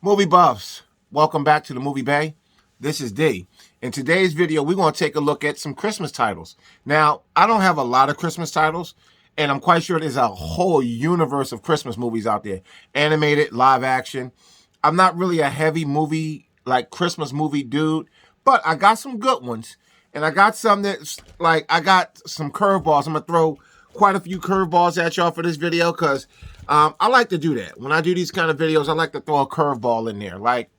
Movie buffs, welcome back to the Movie Bay. This is D. In today's video, we're going to take a look at some Christmas titles. Now, I don't have a lot of Christmas titles, and I'm quite sure there's a whole universe of Christmas movies out there. Animated, live action. I'm not really a heavy movie, like Christmas movie dude, but I got some good ones. And I got some that's like, I got some curveballs. I'm going to throw quite a few curveballs at y'all for this video because I like to do that. When I do these kind of videos, I like to throw a curveball in there. Like,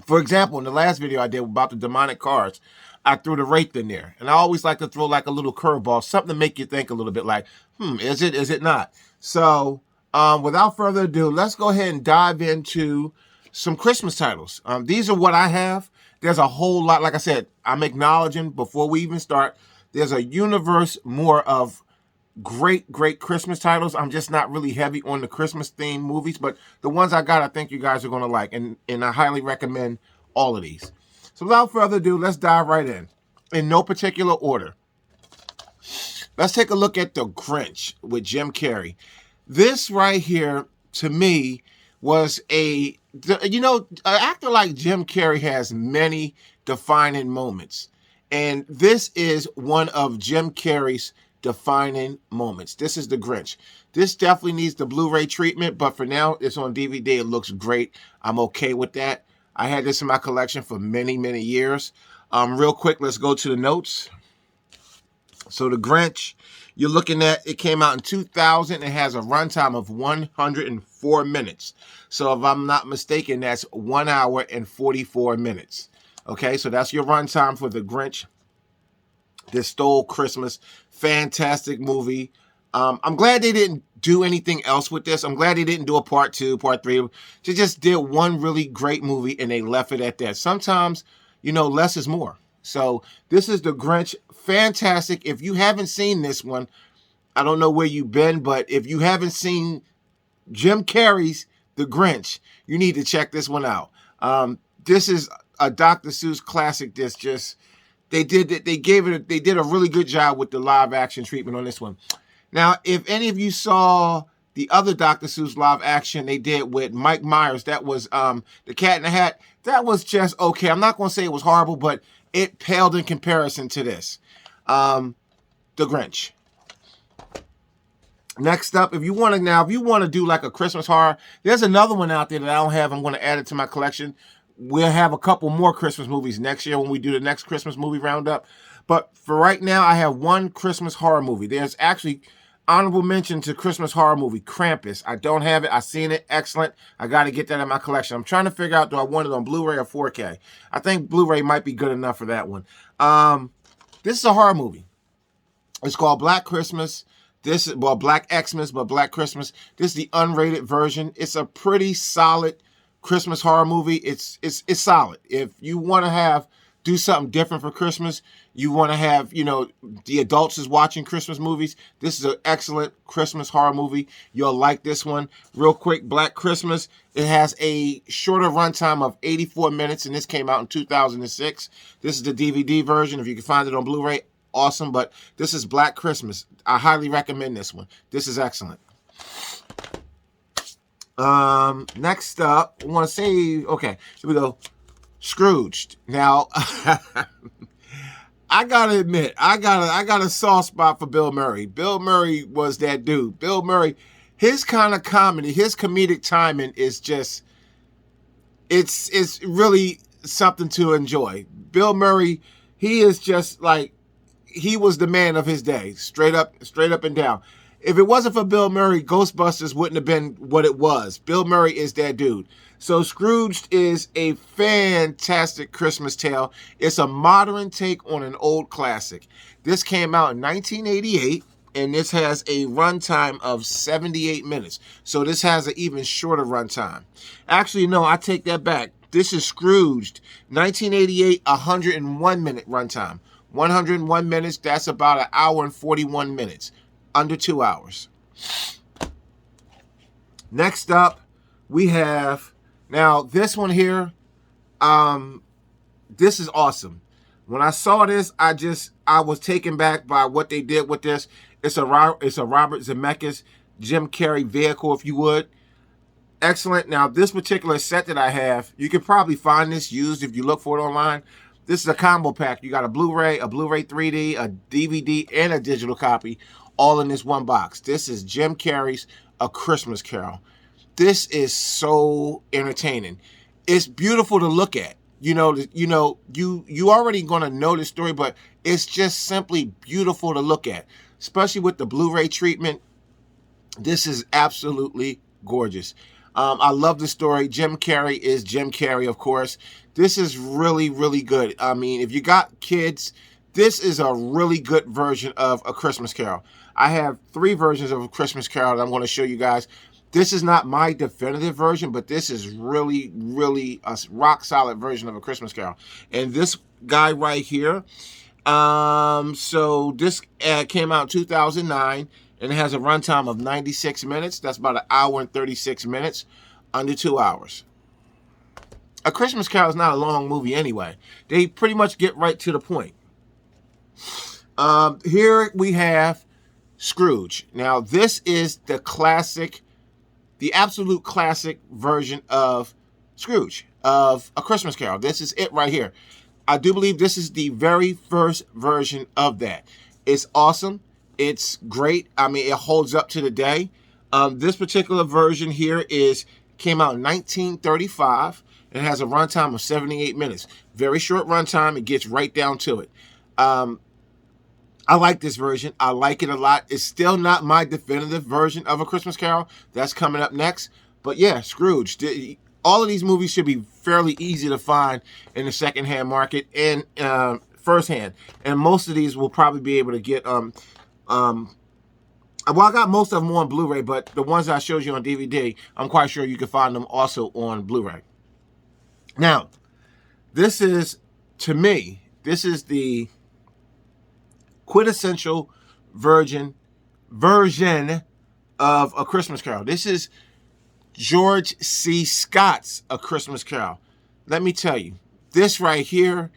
for example, in the last video I did about the demonic cards, I threw the Wraith in there. And I always like to throw like a little curveball, something to make you think a little bit like, is it not? So without further ado, let's go ahead and dive into some Christmas titles. These are what I have. There's a whole lot. Like I said, I'm acknowledging before we even start, there's a universe more of great Christmas titles. I'm just not really heavy on the Christmas themed movies, but the ones I got, I think you guys are going to like, and I highly recommend all of these. So without further ado, let's dive right in no particular order. Let's take a look at The Grinch with Jim Carrey. This right here, to me, was an actor like Jim Carrey has many defining moments. And this is one of Jim Carrey's defining moments. This is The Grinch. This definitely needs the Blu-ray treatment, but for now, it's on DVD. It looks great. I'm okay with that. I had this in my collection for many years. Real quick, let's go to the notes. So The Grinch, you're looking at, it came out in 2000. It has a runtime of 104 minutes. So if I'm not mistaken, that's 1 hour and 44 minutes. Okay, so that's your runtime for The Grinch. This Stole Christmas. Fantastic movie. I'm glad they didn't do anything else with this. I'm glad they didn't do a part 2, part 3. They just did one really great movie and they left it at that. Sometimes, less is more. So this is The Grinch. Fantastic. If you haven't seen this one, I don't know where you've been, but if you haven't seen Jim Carrey's The Grinch, you need to check this one out. This is a Dr. Seuss classic. They did a really good job with the live action treatment on this one. Now, if any of you saw the other Dr. Seuss live action they did with Mike Myers, that was The Cat in the Hat, that was just okay. I'm not going to say it was horrible, but it paled in comparison to this. The Grinch. Next up, if you want to do like a Christmas horror, there's another one out there that I don't have. I'm going to add it to my collection. We'll have a couple more Christmas movies next year when we do the next Christmas movie roundup. But for right now, I have one Christmas horror movie. There's actually honorable mention to Christmas horror movie, Krampus. I don't have it. I've seen it. Excellent. I got to get that in my collection. I'm trying to figure out, do I want it on Blu-ray or 4K? I think Blu-ray might be good enough for that one. This is a horror movie. It's called Black Christmas. This is, well, Black Xmas, but Black Christmas. This is the unrated version. It's a pretty solid Christmas horror movie. It's solid. If you want to do something different for Christmas, you want to have, the adults is watching Christmas movies, this is an excellent Christmas horror movie. You'll like this one. Real quick, Black Christmas, it has a shorter runtime of 84 minutes, and this came out in 2006. This is the DVD version. If you can find it on Blu-ray, awesome. But this is Black Christmas. I highly recommend this one. This is excellent. Next up, I want to say, okay, here we go. Scrooged. Now, I gotta admit, I got a soft spot for Bill Murray. Bill Murray was that dude. Bill Murray, his kind of comedy, his comedic timing is just, it's really something to enjoy. Bill Murray, he is just like, he was the man of his day, straight up and down. If it wasn't for Bill Murray, Ghostbusters wouldn't have been what it was. Bill Murray is that dude. So Scrooged is a fantastic Christmas tale. It's a modern take on an old classic. This came out in 1988, and this has a runtime of 78 minutes. So this has an even shorter runtime. Actually, no, I take that back. This is Scrooged, 1988, 101-minute runtime. 101 minutes, that's about 1 hour and 41 minutes. Under 2 hours. Next up, we have, now this one here, this is awesome. When I saw this, I was taken back by what they did with this. It's a Robert Zemeckis, Jim Carrey vehicle, if you would. Excellent. Now, this particular set that I have, you can probably find this used if you look for it online. This is a combo pack. You got a Blu-ray 3D, a DVD, and a digital copy, all in this one box. This is Jim Carrey's A Christmas Carol. This is so entertaining. It's beautiful to look at. You already gonna know the story, but it's just simply beautiful to look at, especially with the Blu-ray treatment. This is absolutely gorgeous. I love the story. Jim Carrey is Jim Carrey, of course. This is really, really good. I mean, if you got kids, this is a really good version of A Christmas Carol. I have 3 versions of A Christmas Carol that I'm going to show you guys. This is not my definitive version, but this is really, really a rock solid version of A Christmas Carol. And this guy right here, so this came out in 2009. And it has a runtime of 96 minutes. That's about 1 hour and 36 minutes, under 2 hours. A Christmas Carol is not a long movie anyway. They pretty much get right to the point. Here we have Scrooge. Now, this is the classic, the absolute classic version of Scrooge, of A Christmas Carol. This is it right here. I do believe this is the very first version of that. It's awesome. It's great. I mean, it holds up to the day. This particular version here came out in 1935. It has a runtime of 78 minutes. Very short runtime. It gets right down to it. I like this version. I like it a lot. It's still not my definitive version of A Christmas Carol. That's coming up next. But yeah, Scrooge. All of these movies should be fairly easy to find in the secondhand market and firsthand. And most of these will probably be able to get... well, I got most of them on Blu-ray, but the ones I showed you on DVD, I'm quite sure you can find them also on Blu-ray. Now, this is, to me, this is the quintessential version of A Christmas Carol. This is George C. Scott's A Christmas Carol. Let me tell you, this right here,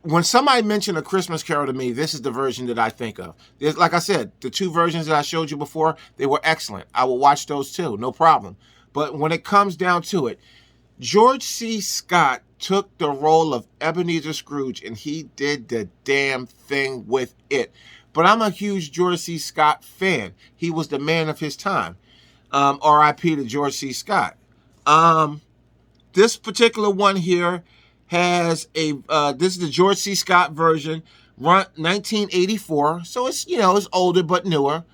when somebody mentioned A Christmas Carol to me, this is the version that I think of. Like I said, the 2 versions that I showed you before, they were excellent. I will watch those too, no problem. But when it comes down to it, George C. Scott took the role of Ebenezer Scrooge and he did the damn thing with it. But I'm a huge George C. Scott fan. He was the man of his time. R.I.P. to George C. Scott. This particular one here has this is the George C. Scott version, 1984. So it's, it's older but newer.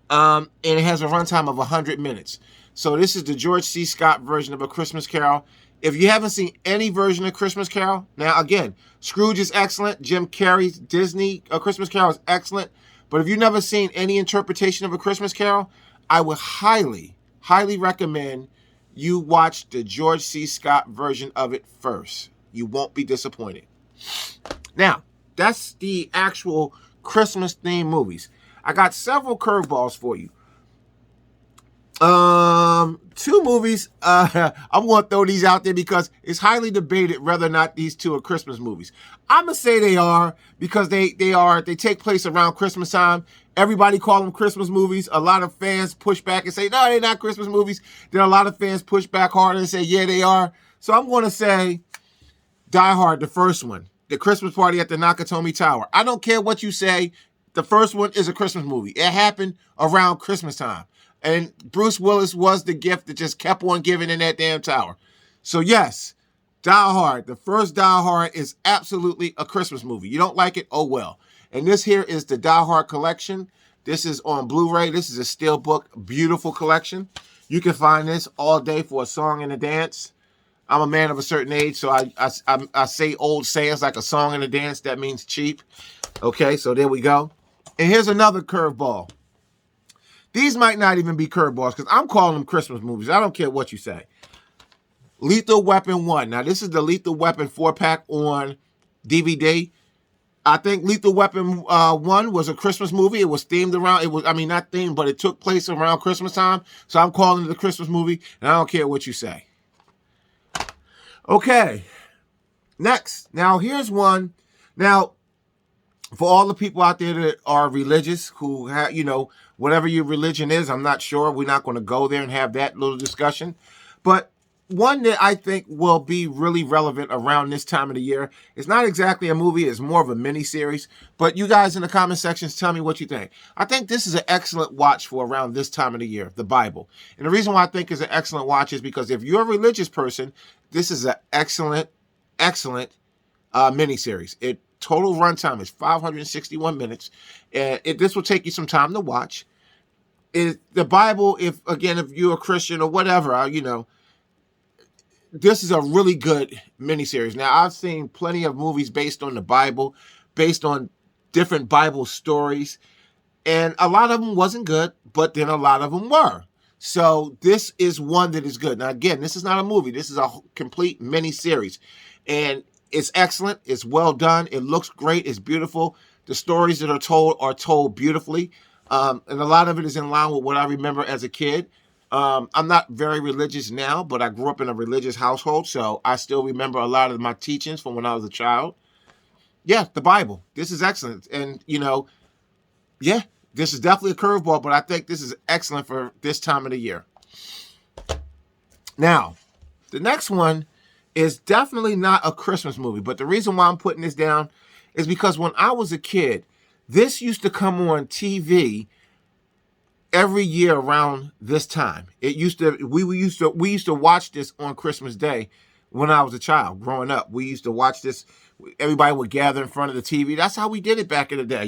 And it has a runtime of 100 minutes. So this is the George C. Scott version of A Christmas Carol. If you haven't seen any version of Christmas Carol, now again, Scrooge is excellent. Jim Carrey's Disney A Christmas Carol is excellent. But if you've never seen any interpretation of A Christmas Carol, I would highly, highly recommend you watch the George C. Scott version of it first. You won't be disappointed. Now, that's the actual Christmas-themed movies. I got several curveballs for you. 2 movies. I'm going to throw these out there because it's highly debated whether or not these 2 are Christmas movies. I'm going to say they are because they take place around Christmas time. Everybody call them Christmas movies. A lot of fans push back and say, no, they're not Christmas movies. Then a lot of fans push back harder and say, yeah, they are. So I'm going to say Die Hard, the first one. The Christmas Party at the Nakatomi Tower. I don't care what you say. The first one is a Christmas movie. It happened around Christmas time. And Bruce Willis was the gift that just kept on giving in that damn tower. So yes, Die Hard, the first Die Hard is absolutely a Christmas movie. You don't like it? Oh well. And this here is the Die Hard collection. This is on Blu-ray. This is a steelbook, beautiful collection. You can find this all day for a song and a dance. I'm a man of a certain age, so I say old sayings like a song and a dance. That means cheap. Okay, so there we go. And here's another curveball. These might not even be curveballs because I'm calling them Christmas movies. I don't care what you say. Lethal Weapon 1. Now, this is the Lethal Weapon 4-pack on DVD. I think Lethal Weapon 1 was a Christmas movie. It was themed around, not themed, but it took place around Christmas time. So I'm calling it a Christmas movie, and I don't care what you say. Okay. Next. Now, here's one. Now, for all the people out there that are religious, who have, Whatever your religion is, I'm not sure. We're not going to go there and have that little discussion. But one that I think will be really relevant around this time of the year. It's not exactly a movie. It's more of a mini-series. But you guys in the comment sections, tell me what you think. I think this is an excellent watch for around this time of the year, the Bible. And the reason why I think it's an excellent watch is because if you're a religious person, this is an excellent mini-series. It total runtime is 561 minutes. And this will take you some time to watch. The Bible, if you're a Christian or whatever, this is a really good miniseries. Now, I've seen plenty of movies based on the Bible, based on different Bible stories, and a lot of them wasn't good, but then a lot of them were. So this is one that is good. Now, again, this is not a movie. This is a complete miniseries, and it's excellent. It's well done. It looks great. It's beautiful. The stories that are told beautifully, and a lot of it is in line with what I remember as a kid. I'm not very religious now, but I grew up in a religious household, so I still remember a lot of my teachings from when I was a child. Yeah, the Bible. This is excellent. And, this is definitely a curveball, but I think this is excellent for this time of the year. Now, the next one is definitely not a Christmas movie, but the reason why I'm putting this down is because when I was a kid, this used to come on TV every year around this time. We used to watch this on Christmas Day when I was a child growing up. We used to watch this. Everybody would gather in front of the TV. That's how we did it back in the day.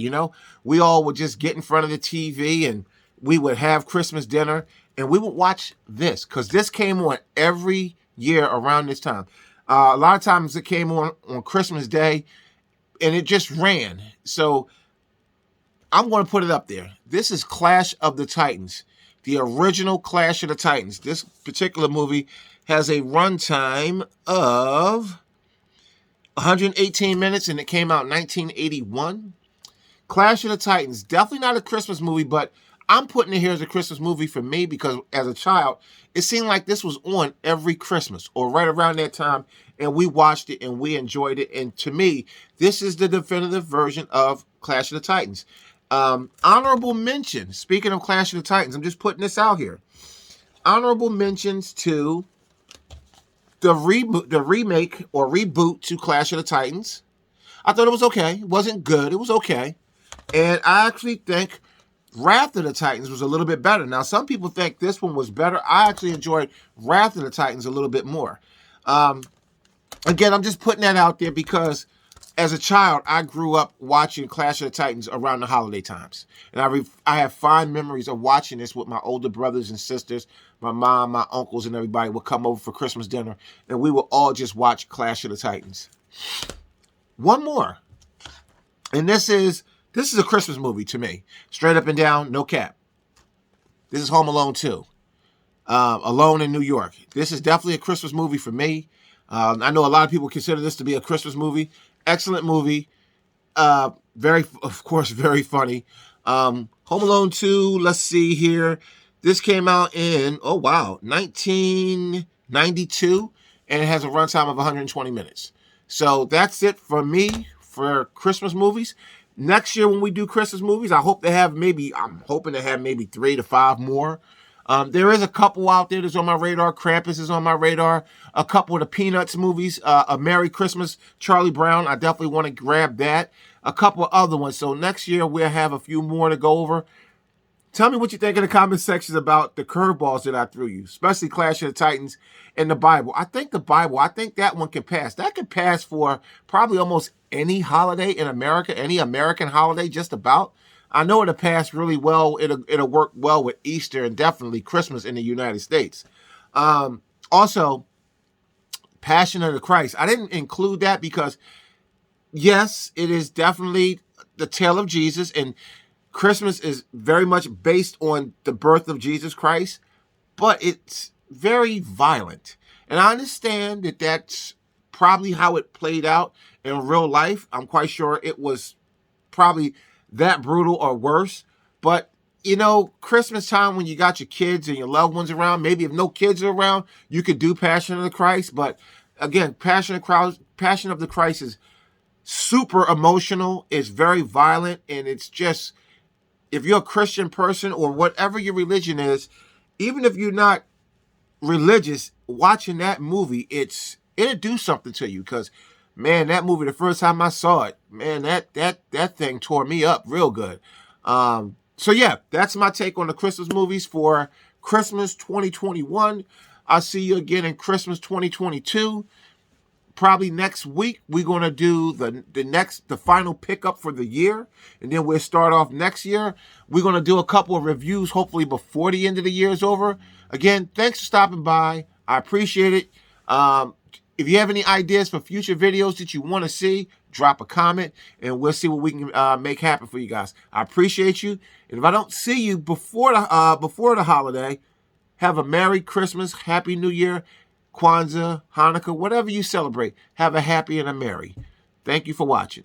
We all would just get in front of the TV and we would have Christmas dinner and we would watch this because this came on every year around this time. A lot of times it came on Christmas Day and it just ran. So I'm going to put it up there. This is Clash of the Titans, the original Clash of the Titans. This particular movie has a runtime of 118 minutes, and it came out in 1981. Clash of the Titans, definitely not a Christmas movie, but I'm putting it here as a Christmas movie for me because as a child, it seemed like this was on every Christmas or right around that time, and we watched it and we enjoyed it. And to me, this is the definitive version of Clash of the Titans. Honorable mention, speaking of Clash of the Titans, I'm just putting this out here. Honorable mentions to the remake or reboot to Clash of the Titans. I thought it was okay. It wasn't good. It was okay. And I actually think Wrath of the Titans was a little bit better. Now, some people think this one was better. I actually enjoyed Wrath of the Titans a little bit more. Again, I'm just putting that out there because as a child, I grew up watching Clash of the Titans around the holiday times. And I have fond memories of watching this with my older brothers and sisters. My mom, my uncles, and everybody would come over for Christmas dinner. And we would all just watch Clash of the Titans. One more. And this is a Christmas movie to me. Straight up and down, no cap. This is Home Alone 2. Alone in New York. This is definitely a Christmas movie for me. I know a lot of people consider this to be a Christmas movie. Excellent movie. Of course, very funny. Home Alone 2, let's see here. This came out in, 1992, and it has a runtime of 120 minutes. So that's it for me for Christmas movies. Next year when we do Christmas movies, I'm hoping to have maybe 3 to 5 more. There is a couple out there that's on my radar. Krampus is on my radar. A couple of the Peanuts movies. A Merry Christmas, Charlie Brown. I definitely want to grab that. A couple of other ones. So next year we'll have a few more to go over. Tell me what you think in the comment sections about the curveballs that I threw you, especially Clash of the Titans and the Bible. I think that one can pass. That could pass for probably almost any holiday in America, any American holiday, just about. I know it'll pass really well. It'll work well with Easter and definitely Christmas in the United States. Also, Passion of the Christ. I didn't include that because, yes, it is definitely the tale of Jesus, and Christmas is very much based on the birth of Jesus Christ, but it's very violent. And I understand that that's probably how it played out in real life. I'm quite sure it was probably that brutal or worse. But, Christmas time when you got your kids and your loved ones around, maybe if no kids are around, you could do Passion of the Christ. But again, Passion of the Christ is super emotional. It's very violent, and it's just if you're a Christian person or whatever your religion is, even if you're not religious, watching that movie, it'll do something to you. Because, man, that movie, the first time I saw it, man, that thing tore me up real good. So yeah, that's my take on the Christmas movies for Christmas 2021. I'll see you again in Christmas 2022. Probably next week, we're going to do the final pickup for the year. And then we'll start off next year. We're going to do a couple of reviews, hopefully before the end of the year is over. Again, thanks for stopping by. I appreciate it. If you have any ideas for future videos that you want to see, drop a comment, and we'll see what we can make happen for you guys. I appreciate you. And if I don't see you before the holiday, have a Merry Christmas, Happy New Year, Kwanzaa, Hanukkah, whatever you celebrate. Have a happy and a merry. Thank you for watching.